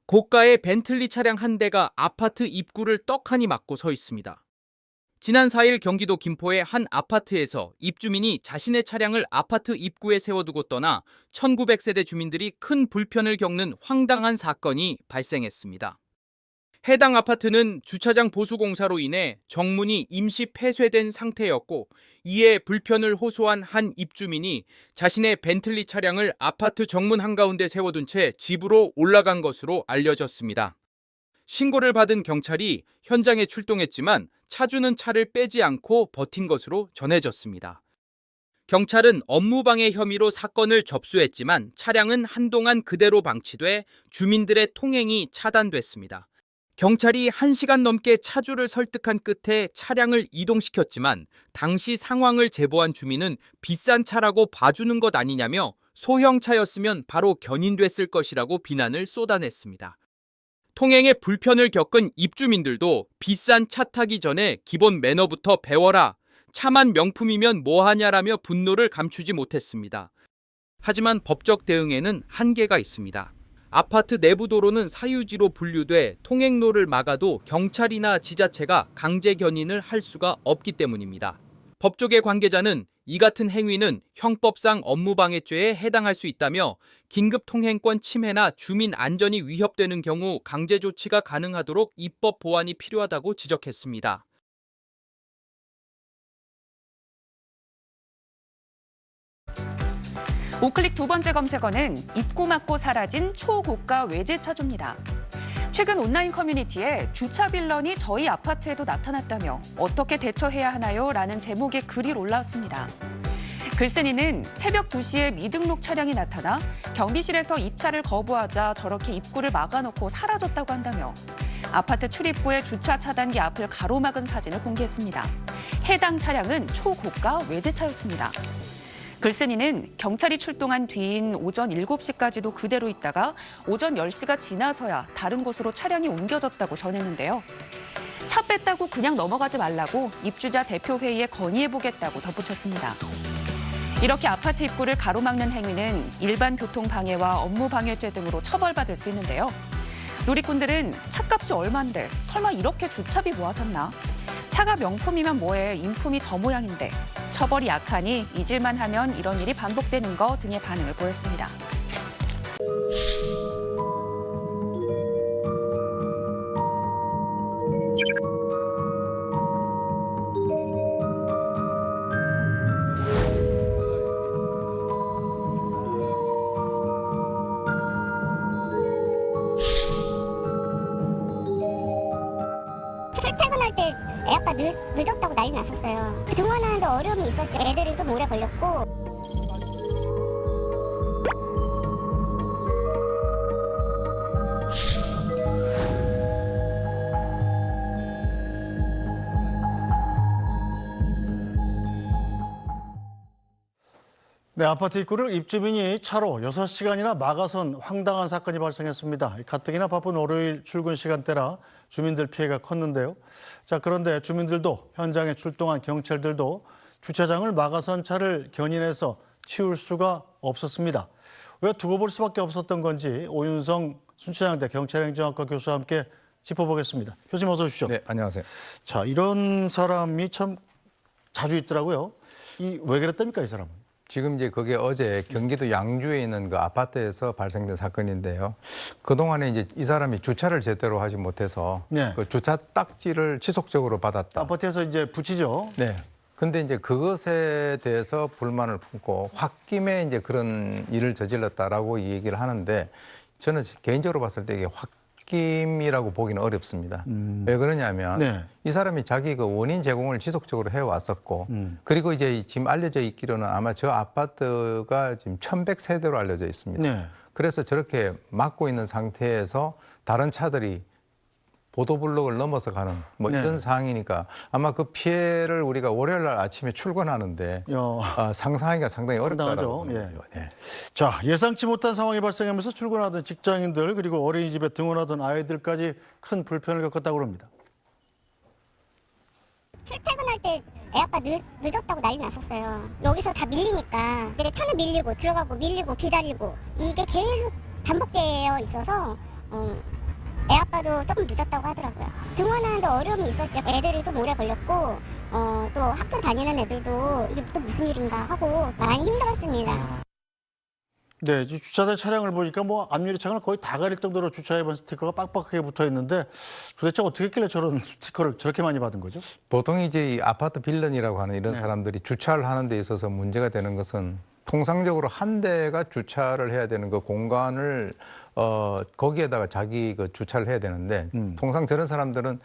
고가의 벤틀리 차량 한 대가 아파트 입구를 떡하니 막고 서 있습니다. 지난 4일 경기도 김포의 한 아파트에서 입주민이 자신의 차량을 아파트 입구에 세워두고 떠나 1900세대 주민들이 큰 불편을 겪는 황당한 사건이 발생했습니다. 해당 아파트는 주차장 보수 공사로 인해 정문이 임시 폐쇄된 상태였고, 이에 불편을 호소한 한 입주민이 자신의 벤틀리 차량을 아파트 정문 한가운데 세워둔 채 집으로 올라간 것으로 알려졌습니다. 신고를 받은 경찰이 현장에 출동했지만 차주는 차를 빼지 않고 버틴 것으로 전해졌습니다. 경찰은 업무방해 혐의로 사건을 접수했지만 차량은 한동안 그대로 방치돼 주민들의 통행이 차단됐습니다. 경찰이 1시간 넘게 차주를 설득한 끝에 차량을 이동시켰지만 당시 상황을 제보한 주민은 비싼 차라고 봐주는 것 아니냐며 소형 차였으면 바로 견인됐을 것이라고 비난을 쏟아냈습니다. 통행에 불편을 겪은 입주민들도 비싼 차 타기 전에 기본 매너부터 배워라, 차만 명품이면 뭐하냐라며 분노를 감추지 못했습니다. 하지만 법적 대응에는 한계가 있습니다. 아파트 내부 도로는 사유지로 분류돼 통행로를 막아도 경찰이나 지자체가 강제 견인을 할 수가 없기 때문입니다. 법조계 관계자는 이 같은 행위는 형법상 업무방해죄에 해당할 수 있다며 긴급 통행권 침해나 주민 안전이 위협되는 경우 강제 조치가 가능하도록 입법 보완이 필요하다고 지적했습니다. 우클릭 두 번째 검색어는 입구 막고 사라진 초고가 외제차주입니다. 최근 온라인 커뮤니티에 주차 빌런이 저희 아파트에도 나타났다며 어떻게 대처해야 하나요? 라는 제목의 글이 올라왔습니다. 글쓴이는 새벽 2시에 미등록 차량이 나타나 경비실에서 입차를 거부하자 저렇게 입구를 막아놓고 사라졌다고 한다며 아파트 출입구의 주차 차단기 앞을 가로막은 사진을 공개했습니다. 해당 차량은 초고가 외제차였습니다. 글쓴이는 경찰이 출동한 뒤인 오전 7시까지도 그대로 있다가 오전 10시가 지나서야 다른 곳으로 차량이 옮겨졌다고 전했는데요. 차 뺐다고 그냥 넘어가지 말라고 입주자 대표회의에 건의해보겠다고 덧붙였습니다. 이렇게 아파트 입구를 가로막는 행위는 일반 교통방해와 업무방해죄 등으로 처벌받을 수 있는데요. 누리꾼들은 차값이 얼만데 설마 이렇게 주차비 모아 샀나? 차가 명품이면 뭐해, 인품이 저 모양인데. 처벌이 약하니 잊을만 하면 이런 일이 반복되는 거 등의 반응을 보였습니다. 출퇴근할 때 애 아빠 늦었다고 난리 났었어요. 등원하는데 어려움이 있었죠. 애들이 좀 오래 걸렸고. 네, 아파트 입구를 입주민이 차로 6시간이나 막아선 황당한 사건이 발생했습니다. 가뜩이나 바쁜 월요일 출근 시간대라 주민들 피해가 컸는데요. 자, 그런데 주민들도 현장에 출동한 경찰들도 주차장을 막아선 차를 견인해서 치울 수가 없었습니다. 왜 두고 볼 수밖에 없었던 건지 오윤성 순천향대 경찰행정학과 교수와 함께 짚어보겠습니다. 교수님 어서 오십시오. 네, 안녕하세요. 자, 이런 사람이 참 자주 있더라고요. 왜 그랬답니까, 이 사람은? 지금 이제 그게 어제 경기도 양주에 있는 그 아파트에서 발생된 사건인데요. 그동안에 이제 이 사람이 주차를 제대로 하지 못해서 네. 그 주차 딱지를 지속적으로 받았다. 아파트에서 이제 붙이죠. 네. 근데 이제 그것에 대해서 불만을 품고 홧김에 이제 그런 일을 저질렀다라고 얘기를 하는데 저는 개인적으로 봤을 때 이게 홧김이라고 보기는 어렵습니다. 왜 그러냐면 네. 이 사람이 자기 그 원인 제공을 지속적으로 해왔었고 그리고 이제 지금 알려져 있기로는 아마 저 아파트가 지금 1100세대로 알려져 있습니다. 네. 그래서 저렇게 막고 있는 상태에서 다른 차들이 보도블록을 넘어서 가는 뭐 네. 이런 상황이니까 아마 그 피해를 우리가 월요일 날 아침에 출근하는데 상상하기가 상당히 어렵다고 보는 거죠. 네. 자, 예상치 못한 상황이 발생하면서 출근하던 직장인들 그리고 어린이집에 등원하던 아이들까지 큰 불편을 겪었다고 합니다. 출퇴근할 때 애 아빠 늦었다고 난리 났었어요. 여기서 다 밀리니까 이제 차는 밀리고 들어가고 밀리고 기다리고 이게 계속 반복되어 있어서 애 아빠도 조금 늦었다고 하더라고요. 등원하는데 어려움이 있었죠. 애들이 좀 오래 걸렸고 또 학교 다니는 애들도 이게 또 무슨 일인가 하고 많이 힘들었습니다. 네, 주차된 차량을 보니까 뭐 앞유리창을 거의 다 가릴 정도로 주차 위반 스티커가 빡빡하게 붙어 있는데 도대체 어떻게 했길래 저런 스티커를 저렇게 많이 받은 거죠? 보통 이제 이 아파트 빌런이라고 하는 이런 네. 사람들이 주차를 하는 데 있어서 문제가 되는 것은 통상적으로 한 대가 주차를 해야 되는 그 공간을 거기에다가 자기 그 주차를 해야 되는데 통상 저런 사람들은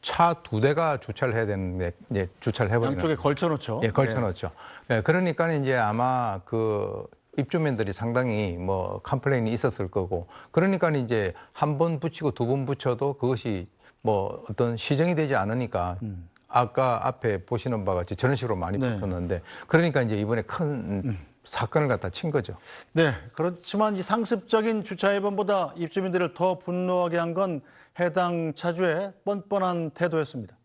차 2대가 주차를 해야 되는데 이제 주차를 해버리는 양쪽에 걸쳐놓죠. 예, 걸쳐놓죠. 예, 그러니까 이제 아마 그 입주민들이 상당히 뭐 컴플레인이 있었을 거고, 그러니까 이제 한 번 붙이고 2번 붙여도 그것이 뭐 어떤 시정이 되지 않으니까 아까 앞에 보시는 바와 같이 저런 식으로 많이 네. 붙었는데, 그러니까 이제 이번에 큰 사건을 갖다 친 거죠. 네, 그렇지만 이 상습적인 주차 위반보다 입주민들을 더 분노하게 한 건 해당 차주의 뻔뻔한 태도였습니다.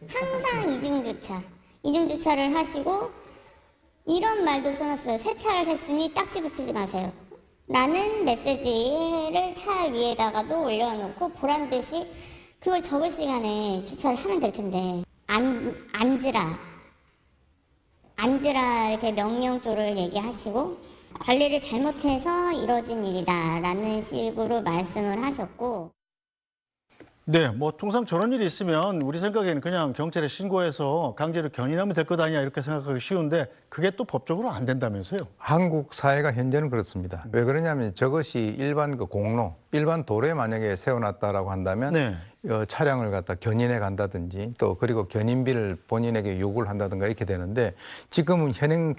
항상 이중주차를 하시고 이런 말도 써놨어요. 세차를 했으니 딱지 붙이지 마세요. 라는 메시지를 차 위에다가도 올려놓고 보란 듯이 그걸 적을 시간에 주차를 하면 될 텐데 앉으라 이렇게 명령조를 얘기하시고 관리를 잘못해서 이뤄진 일이다 라는 식으로 말씀을 하셨고, 네, 뭐 통상 저런 일이 있으면 우리 생각에는 그냥 경찰에 신고해서 강제로 견인하면 될 것 아니냐 이렇게 생각하기 쉬운데 그게 또 법적으로 안 된다면서요? 한국 사회가 현재는 그렇습니다. 왜 그러냐면 저것이 일반 그 공로, 일반 도로에 만약에 세워놨다라고 한다면 네. 차량을 갖다 견인해 간다든지 또 그리고 견인비를 본인에게 요구를 한다든가 이렇게 되는데, 지금은 현행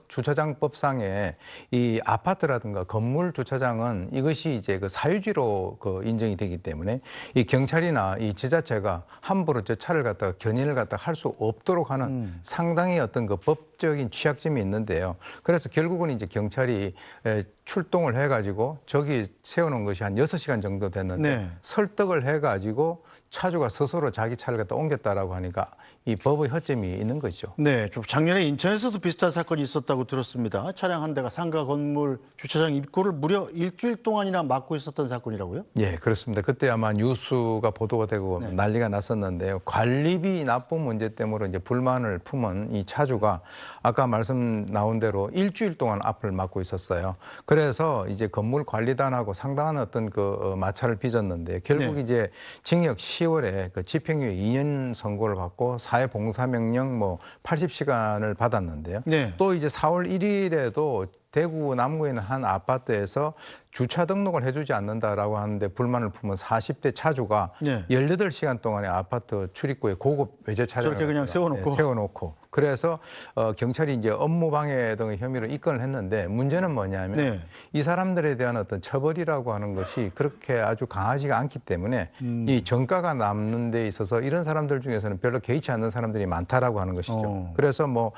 주차장법상에 이 아파트라든가 건물 주차장은 이것이 이제 그 사유지로 그 인정이 되기 때문에 이 경찰이나 이 지자체가 함부로 저 차를 갖다가 견인을 갖다가 할 수 없도록 하는 상당히 어떤 그 법적인 취약점이 있는데요. 그래서 결국은 이제 경찰이 출동을 해가지고 저기 세워놓은 것이 한 6시간 정도 됐는데 네. 설득을 해가지고 차주가 스스로 자기 차를 갖다 옮겼다라고 하니까 이 법의 허점이 있는 거죠. 네, 좀 작년에 인천에서도 비슷한 사건이 있었다고 들었습니다. 차량 한 대가 상가 건물 주차장 입구를 무려 일주일 동안이나 막고 있었던 사건이라고요? 예, 그렇습니다. 그때 아마 뉴스가 보도가 되고 난리가 났었는데요. 관리비 납부 문제 때문에 이제 불만을 품은 이 차주가 아까 말씀 나온 대로 일주일 동안 앞을 막고 있었어요. 그래서 이제 건물 관리단하고 상당한 어떤 그 마찰을 빚었는데 결국 네. 이제 징역 10월에 그 집행유예 2년 선고를 받고 사회봉사명령 뭐 80시간을 받았는데요. 네. 또 이제 4월 1일에도 대구 남구에 있는 한 아파트에서 주차 등록을 해주지 않는다라고 하는데 불만을 품은 40대 차주가 네. 18시간 동안에 아파트 출입구에 고급 외제 차량을 저렇게 그냥 세워놓고. 세워놓고 그래서 경찰이 이제 업무방해 등의 혐의로 입건을 했는데, 문제는 뭐냐면 네. 이 사람들에 대한 어떤 처벌이라고 하는 것이 그렇게 아주 강하지가 않기 때문에 이 정가가 남는 데 있어서 이런 사람들 중에서는 별로 개의치 않는 사람들이 많다라고 하는 것이죠. 그래서 뭐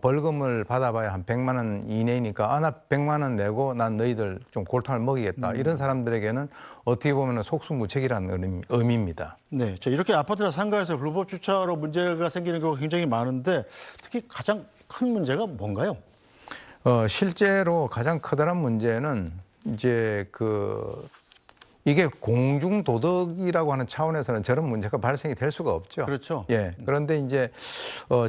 벌금을 받아봐야 한 100만 원 이내니까 나 100만 원 내고 난 너희들 좀 골탕을 먹이겠다. 이런 사람들에게는 어떻게 보면 속수무책이라는 의미입니다. 네, 자, 이렇게 아파트나 상가에서 불법 주차로 문제가 생기는 경우가 굉장히 많은데 특히 가장 큰 문제가 뭔가요? 실제로 가장 커다란 문제는 이제 이게 공중 도덕이라고 하는 차원에서는 저런 문제가 발생이 될 수가 없죠. 그렇죠. 예. 그런데 이제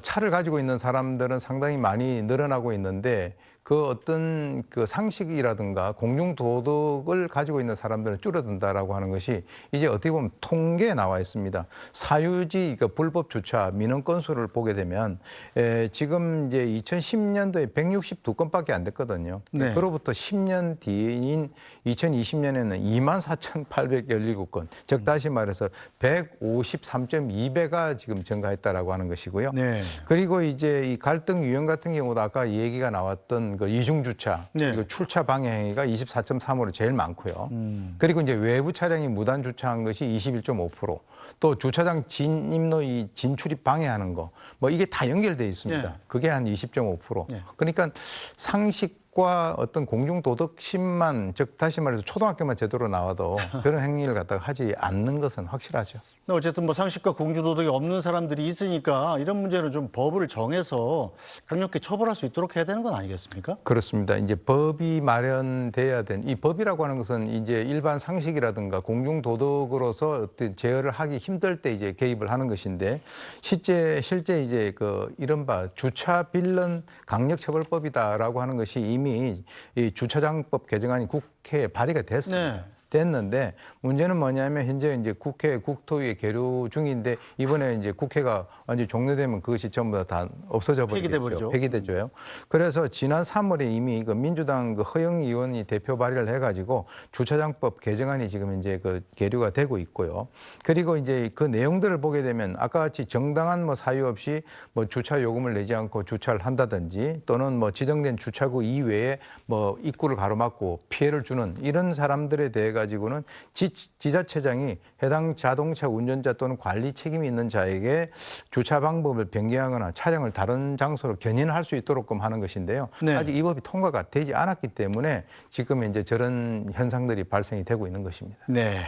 차를 가지고 있는 사람들은 상당히 많이 늘어나고 있는데 그 어떤 그 상식이라든가 공중 도덕을 가지고 있는 사람들은 줄어든다라고 하는 것이 이제 어떻게 보면 통계에 나와 있습니다. 사유지 그 불법 주차 민원 건수를 보게 되면 지금 이제 2010년도에 162건밖에 안 됐거든요. 네. 그로부터 10년 뒤인 2020년에는 24,817건, 즉 다시 말해서 153.2배가 지금 증가했다라고 하는 것이고요. 네. 그리고 이제 이 갈등 유형 같은 경우도 아까 얘기가 나왔던 그 이중주차, 네. 그리고 출차 방해 행위가 24.3으로 제일 많고요. 그리고 이제 외부 차량이 무단 주차한 것이 21.5%, 또 주차장 진입로 이 진출입 방해하는 거, 뭐 이게 다 연결돼 있습니다. 네. 그게 한 20.5%. 네. 그러니까 상식 법과 어떤 공중도덕심만, 즉 다시 말해서 초등학교만 제대로 나와도 저런 행위를 갖다가 하지 않는 것은 확실하죠. 근데 어쨌든 뭐 상식과 공주도덕이 없는 사람들이 있으니까 이런 문제는 좀 법을 정해서 강력히 처벌할 수 있도록 해야 되는 건 아니겠습니까? 그렇습니다. 이제 법이 마련돼야 된, 이 법이라고 하는 것은 이제 일반 상식이라든가 공중도덕으로서 어떤 제어를 하기 힘들 때 이제 개입을 하는 것인데, 실제 이제 그 이른바 주차빌런 강력처벌법이다라고 하는 것이 이미 이 주차장법 개정안이 국회에 발의가 됐습니다. 네. 됐는데 문제는 뭐냐면 현재 이제 국회 국토위에 계류 중인데, 이번에 이제 국회가 완전히 종료되면 그것이 전부 다 없어져 폐기돼 버리겠죠. 버리죠. 폐기되죠. 그래서 지난 3월에 이미 그 민주당 그 허영 의원이 대표 발의를 해가지고 주차장법 개정안이 지금 이제 그 계류가 되고 있고요. 그리고 이제 그 내용들을 보게 되면 아까 같이 정당한 뭐 사유 없이 뭐 주차 요금을 내지 않고 주차를 한다든지, 또는 뭐 지정된 주차구 이외에 뭐 입구를 가로막고 피해를 주는 이런 사람들에 대해 가지고는 지자체장이 해당 자동차 운전자 또는 관리 책임이 있는 자에게 주차 방법을 변경하거나 차량을 다른 장소로 견인할 수 있도록 하는 것인데요. 네. 아직 이 법이 통과가 되지 않았기 때문에 지금 이제 저런 현상들이 발생이 되고 있는 것입니다. 네.